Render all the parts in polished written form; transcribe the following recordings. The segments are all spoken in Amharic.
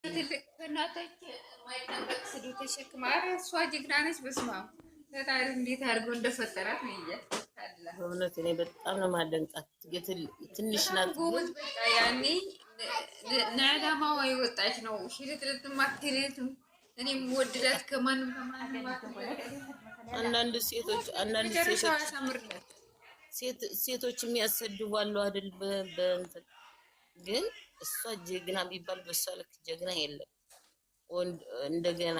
ትልቅ ከእናቶች ማይጠበቅ ስዱ ተሸክማ እሷ ጀግና ነች። በስመ አብ ፈጣሪ እንዴት አድርጎ እንደፈጠራት ነው እንጂ በእውነት እኔ በጣም ነው ማደንቃት። ትንሽ ናት ጎበዝ። በቃ ያኔ ለዓላማዋ የወጣች ነው። ሽልጥልጥም አትልም። እኔም ወድዳት ከማንም አንዳንድ ሴቶች ሴቶች የሚያሰድቡ አሉ አይደል? በእንትን ግን እሷ ጀግና ቢባል በእሷ ልክ ጀግና የለም። ወንድ እንደገና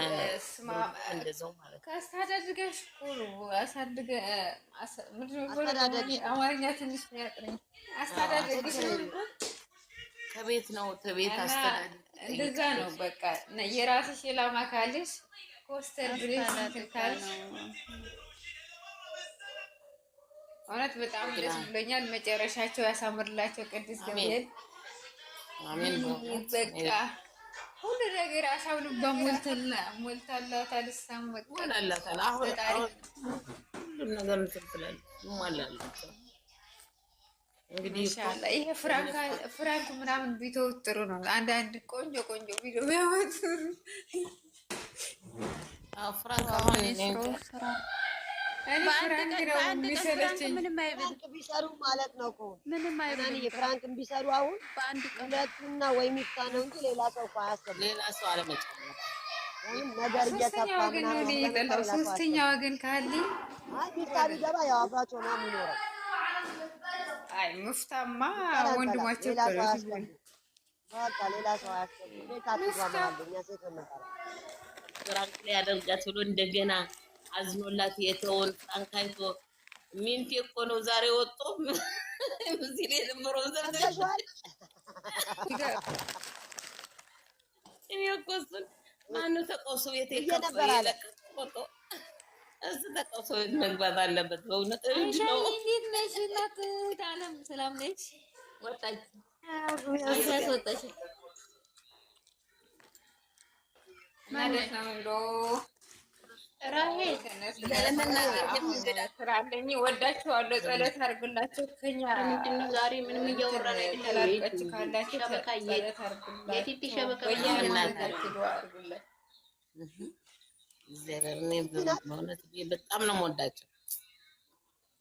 እንደዛው ማለት ከአስተዳደገሽ ሁሉ አሳድገ አማርኛ ትንሽ ያጥረኝ። አስተዳደግሽ ከቤት ነው ከቤት አስተዳደግ እንደዛ ነው። በቃ የራስሽ የላማ ካልሽ ኮስተር ብለሽ ትልካለሽ። እውነት በጣም ደስ ብሎኛል። መጨረሻቸው ያሳምርላቸው። ቅዱስ ገብርኤል አሜን። በቃ ሁሉ ነገር አሳብ ልባ ሞልታላታል። እሷም በቃ ሞላላታል። አሁን ሁሉ ነገር እንትላል ሞላላታል። እንግዲህ ኢንሻአላህ ይሄ ፍራንክ ምናምን ቢተው ጥሩ ነው። አንዳንድ ቆንጆ ቪዲዮ ቢያወጡ ፍራንክ አሁን ፍራንክ ቢሰሩ ማለት ነው እኮ ምንም አይደለም። ፍራንክ ቢሰሩ አሁን ሁለቱና ወይ ሚፍታ ነው እንጂ ሌላ ሰው እኮ አያስገባም። ሌላ ሰው አለመጨመር ነገር እየተፋ ምናምን ሶስተኛ ወገን ካለ ሚፍታ ቢገባ ያው አብራቸው ነው የሚኖረው። አይ ሙፍታማ ወንድማቸው በቃ ሌላ ሰው አያስገባም። ቤታችሁ ማለኛ ሴት ነው ፍራንክ ላይ ያደርጋት ብሎ እንደገና አዝኖላት የተውን ፍራንክ አይቶ ሚንቴ እኮ ነው ዛሬ ወጥቶ እዚህ ላይ ልምሮ ዘርተሻል። እኔ እኮ እሱን ማነው ተቆሶ ቤት ይከፈላል ፎቶ እሱ ተቆሶ መግባት አለበት። በእውነት እንዴ ነው። እንዴት ነሽ? እናት ታለም ሰላም ነሽ? ወጣች ወጣች ማለት ነው። ስራለኝ ወዳችኋለሁ። ጸሎት አድርጉላችሁ። ከኛ ምንድነው ዛሬ ምንም እያወራን አይደለም። ካላችሁ ጸሎት በጣም ነው የምወዳቸው።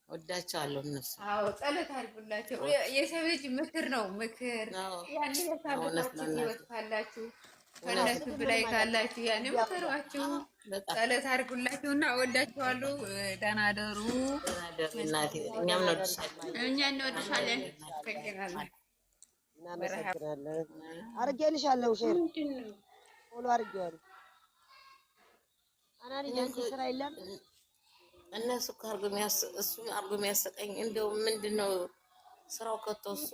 ወዳቸዋለሁ እነሱ። አዎ ጸሎት አድርጉላቸው። የሰው ልጅ ምክር ነው ምክር ያን የታለፋችሁ ህይወት ካላችሁ ከእነሱ በላይ ካላችሁ ያን ምክሯችሁ ጸሎት አድርጉላችሁና ወዳችኋለሁ። ደህና ደሩ። እናቴ እኛም እንወድሻለን። እኛ እንወድሻለን። እናመሰግናለን። አድርጌልሻለሁ። ሼር ፎሎ አድርጌዋለሁ። አናኒ ጃንቺ ስራ የለም እነሱ እሱ አርጎ የሚያሰቀኝ እንደው ምንድነው ስራው ከተወሱ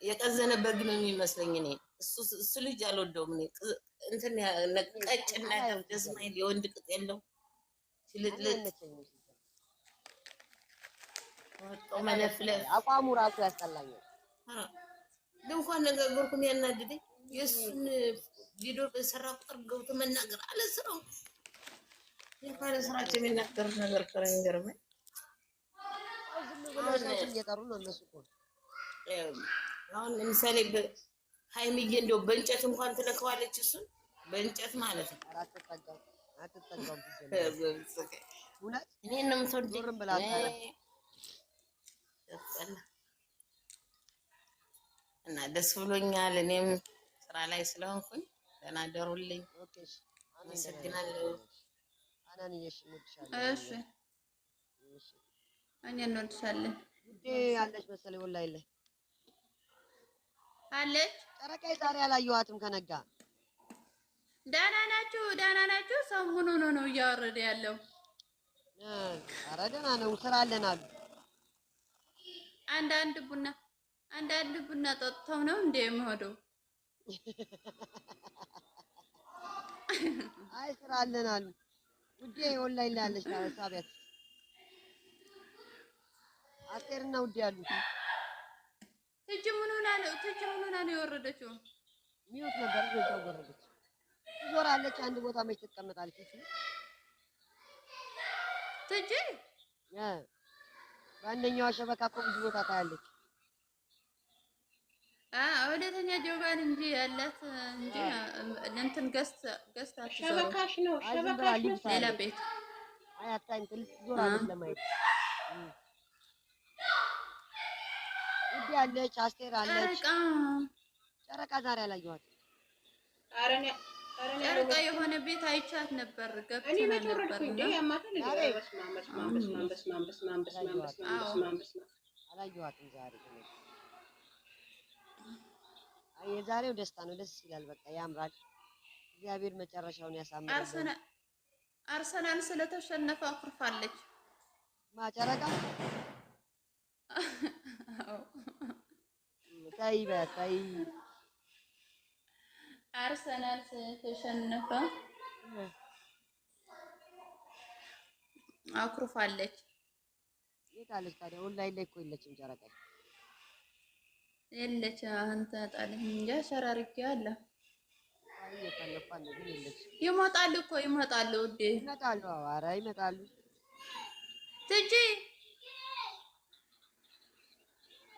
የቀዘነ በግ ነው የሚመስለኝ። እኔ እሱ ልጅ አልወደውም። እኔ እንትን ቀጭና ደስ ማይል የወንድ ቅጥ የለው ሲልጥልጥ መለፍለፍ አቋሙ ራሱ ያስጠላኛል። እንኳን ነገርኩኝ ያናድደኝ የእሱን ቪዲዮ በሰራ ቁጥር ገብቶ መናገር አለ ስራው የካለ ስራቸው የሚናገር ነገር ከረንገርመኝ እየጠሩ ነው እነሱ እኮ አሁን ለምሳሌ ሃይሚዬ እንደው በእንጨት እንኳን ትለከዋለች። እሱን በእንጨት ማለት ነው። አትጠጋም እኔንም ተወደም ብላ እና ደስ ብሎኛል። እኔም ስራ ላይ ስለሆንኩኝ ደህና ደሩልኝ። አመሰግናለሁ። አናንዬሽ እንወድሻለን። እሺ እኛ እንወድሻለን። ውዴ አለች መሰለኝ ወላሂ ላይ አለች። ጨረቃዬ ዛሬ አላየኋትም ከነጋ። ደህና ናችሁ? ሰው ምን ሆኖ ነው እያወረደ ያለው? ኧረ ደህና ነው። ስራ አለን አሉ። አንዳንድ ቡና ጠጥተው ነው እንደ የምሄደው። አይ ስራ አለን አሉ። ውዴ ወላሂ ላይ አለች ሳቢያት አስቴርና ውዴ አሉ። ትጅ ምን ሆና ነው የወረደችው? ሚውት ነበር ወጣው ወረደች። ትዞራለች አንድ ቦታ መች ትቀመጣለች? ትጅ በአንደኛው ሸበካ እኮ ብዙ ቦታ ታያለች። እውነተኛ ጆጋን እንጂ ያላት እንጂ እንትን ገዝት ሸበካሽ ነው ሸበካሽ ነው ሌላ ቤት አያታኝ ትልቅ ዞራለች ለማየት ውድ ያለች አስቴር አለች። ጨረቃ ዛሬ አላየኋትም። ጨረቃ የሆነ ቤት አይቻት ነበር ገብተን ነበር እና አላየኋትም ዛሬ። የዛሬው ደስታ ነው። ደስ ይላል። በቃ ያምራል። እግዚአብሔር መጨረሻውን ያሳምራል። አርሰናል ስለተሸነፈ አኩርፋለች። ማጨረቃ ታይ በታይ አርሰናል ስለተሸነፈ አኩርፋለች። የት አለች ታዲያ? ኦንላይን ላይ እኮ የለችም ጨረቃ የለች። አንተ ጣልህ እንጃ ሸራርጌ አለ ይመጣሉ እኮ ይመጣሉ። ውዴ ይመጣሉ። ኧረ ይመጣሉ። ትጂ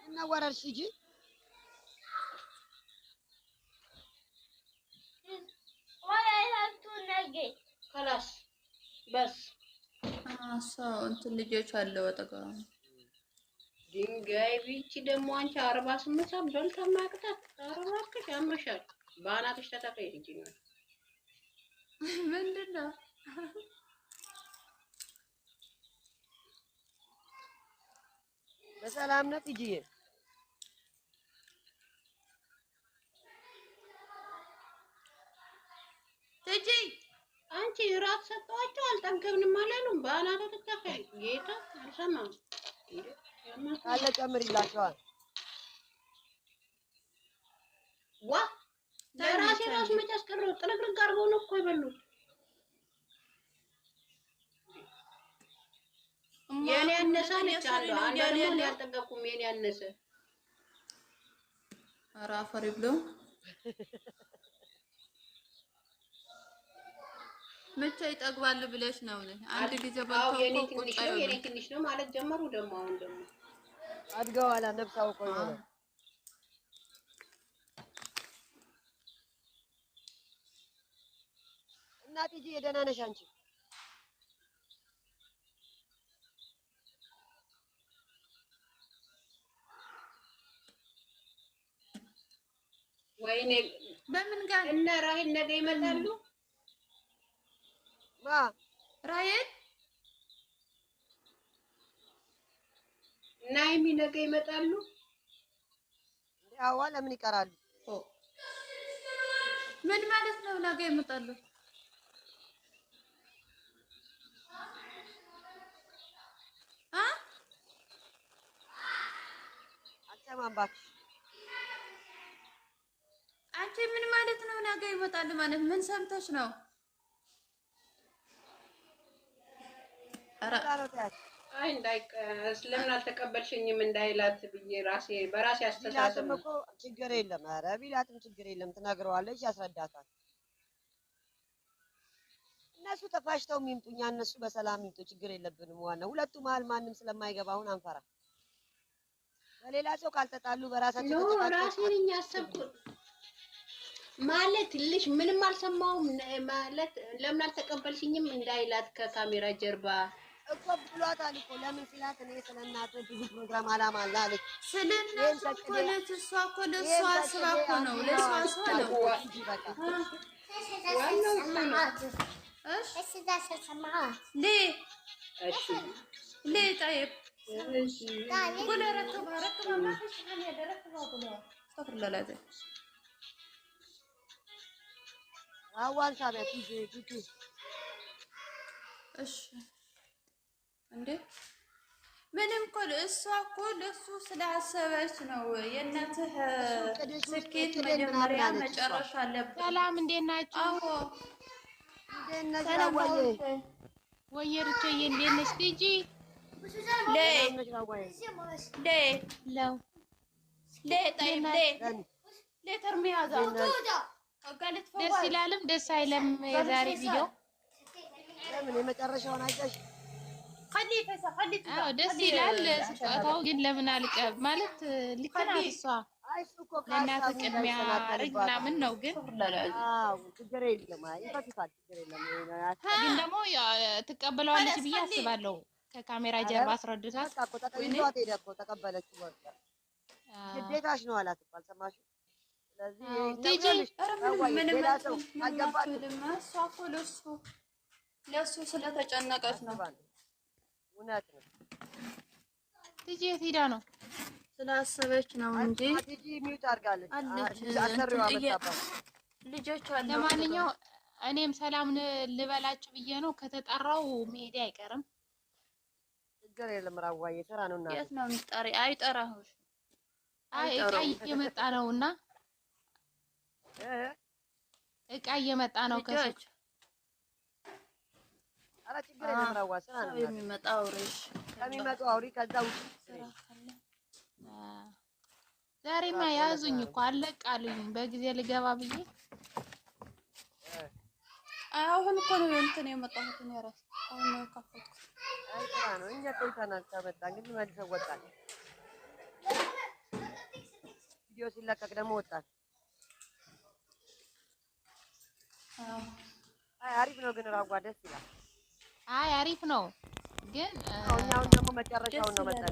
እና ወረርሽ ሂጂ خلاص بس እንትን ልጆች አለ ወጠጋ ድንጋይ ቢቺ ደግሞ አንቺ 48 ሰዓት በልታ ማቅጣት አረባክሽ ያመሻል። ባናትሽ ተተከይ ልጅ ነው ምንድነው? በሰላም ነው ትጂዬ? ትጂ አንቺ ራት ሰጣቸው አልጠገብንም አላሉም። ባናቱ ተተከይ ጌታ አልሰማም ካለ ጨምሪላቸዋል። ዋ ለራሴ ራስ መች አስቀረው ጥርግርግ አድርገው ነው እኮ የበሉት። የኔ ያነሰ ነች አለ አንድ ደግሞ ያልጠገብኩም የኔ ያነሰ ኧረ አፈር ይብሎ መቼ ይጠግባል ብለሽ ነው? አንድ ጊዜ በልተው የኔ ትንሽ ነው ማለት ጀመሩ። ደግሞ አሁን ደግሞ አድገዋላ ነብሳው ቆይ ነው እናት ሂጂ የደህና ነሽ አንቺ? ወይኔ በምን ጋር እነ ራሄል ነገ ይመጣሉ? ራሄል እና ሀይሚ ነገ ይመጣሉ? ያዋ ለምን ይቀራሉ? ምን ማለት ነው ነገ ይመጣሉ? አልሰማም እባክሽ። አንቺ ምን ማለት ነው ነገ ይመጣሉ ማለት? ምን ሰምተሽ ነው? አይ ስለምን አልተቀበልሽኝም እንዳይላት ብዬ በራሴ አስተሳሰብ እኮ ችግር የለም። ኧረ ቢላትም ችግር የለም። ትነግረዋለች፣ ያስረዳታል። እነሱ ተፋሽተው የሚምጡ እኛ እነሱ በሰላም ይምጡ፣ ችግር የለብንም። ዋናው ሁለቱ መሀል ማንም ስለማይገባ አሁን አንፈራ። በሌላ ሰው ካልተጣሉ በራሳቸው ነው ራሴን ያሰብኩት ማለት ልሽ ምንም አልሰማውም ማለት ለምን አልተቀበልሽኝም እንዳይላት ከካሜራ ጀርባ እኮ ብሏታል እኮ። ለምን ሲላት እኔ ስለናተ ብዙ ፕሮግራም አላማ አለ አለች። ስለናተ እኮ ለእሷ እኮ ለእሷ አስባ እኮ ነው ለእሷ አስባ ነው። ليه طيب قول ركبها ما فيش حاجه ركبها قولها استغفر الله العظيم አዋን ሳበት ይጂ እሺ እንዴ ምንም እኮ እሷ እኮ ለሱ ስላሰበች ነው። የእናትህ ስኬት መጀመሪያ መጨረሻ አለበት። ሰላም እንዴት ናችሁ? አዎ ሰላም ወየርቼ እንዴት ነሽ? ቲጂ ደስ ይላልም ደስ አይለም? የዛሬ ቪዲዮ ለምን የመጨረሻውን አይተሽ? አዎ ደስ ይላል። ስጦታው ግን ለምን አልቀብ ማለት ልክ ናት እሷ። ለእናትህ ቅድሚያ አድርግ ምናምን ነው። ግን ችግር የለም ይፈቱታል። ችግር የለም ግን ደግሞ ትቀበለዋለች ብዬ አስባለሁ። ከካሜራ ጀርባ አስረድታት ተቀበለች ሄደ እኮ ተቀበለች። ግዴታሽ ነው አላት እኮ አልሰማሽም? ስለዚህ ለእሱ ስለተጨነቀች ነው። እውነት ነው። ቲጂ የት ሄዳ ነው? ስላሰበች ነው እንጂ ቲጂ ሚውት አድርጋለች። ልጆች አሉ። ለማንኛውም እኔም ሰላም ልበላችሁ ብዬ ነው። ከተጠራው መሄዴ አይቀርም። ችግር የለም። ራዋዬ ስራ ነው እና የት ነው የምትጠሪ? አይጠራሁም። አይ እቃ እየመጣ ነውና እቃ እየመጣ ነው ከሱቅ። ኧረ ችግር የለም። ራዋ ስራ ነው የሚመጣው። አውሪሽ ከሚመጡ አውሪ። ከዛ ውጪ ዛሬማ ያዙኝ እኮ አለቃሉኝ። በጊዜ ልገባ ብዬ አሁን እኮ ነው እንትን የመጣሁት ነው። እራስ አሁን ነው የከፈትኩት። አይ ስራ ነው። እኛ ቆይተናል። ከመጣ እንግዲህ መልሰው ወጣን። ቪዲዮ ሲለቀቅ ደግሞ ወጣን። አይ አሪፍ ነው ግን ራጓ ደስ ይላል። አይ አሪፍ ነው ግን አሁን ደግሞ መጨረሻውን ነው መጣ።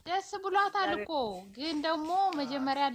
ደስ ብሏታል እኮ ግን ደግሞ መጀመሪያ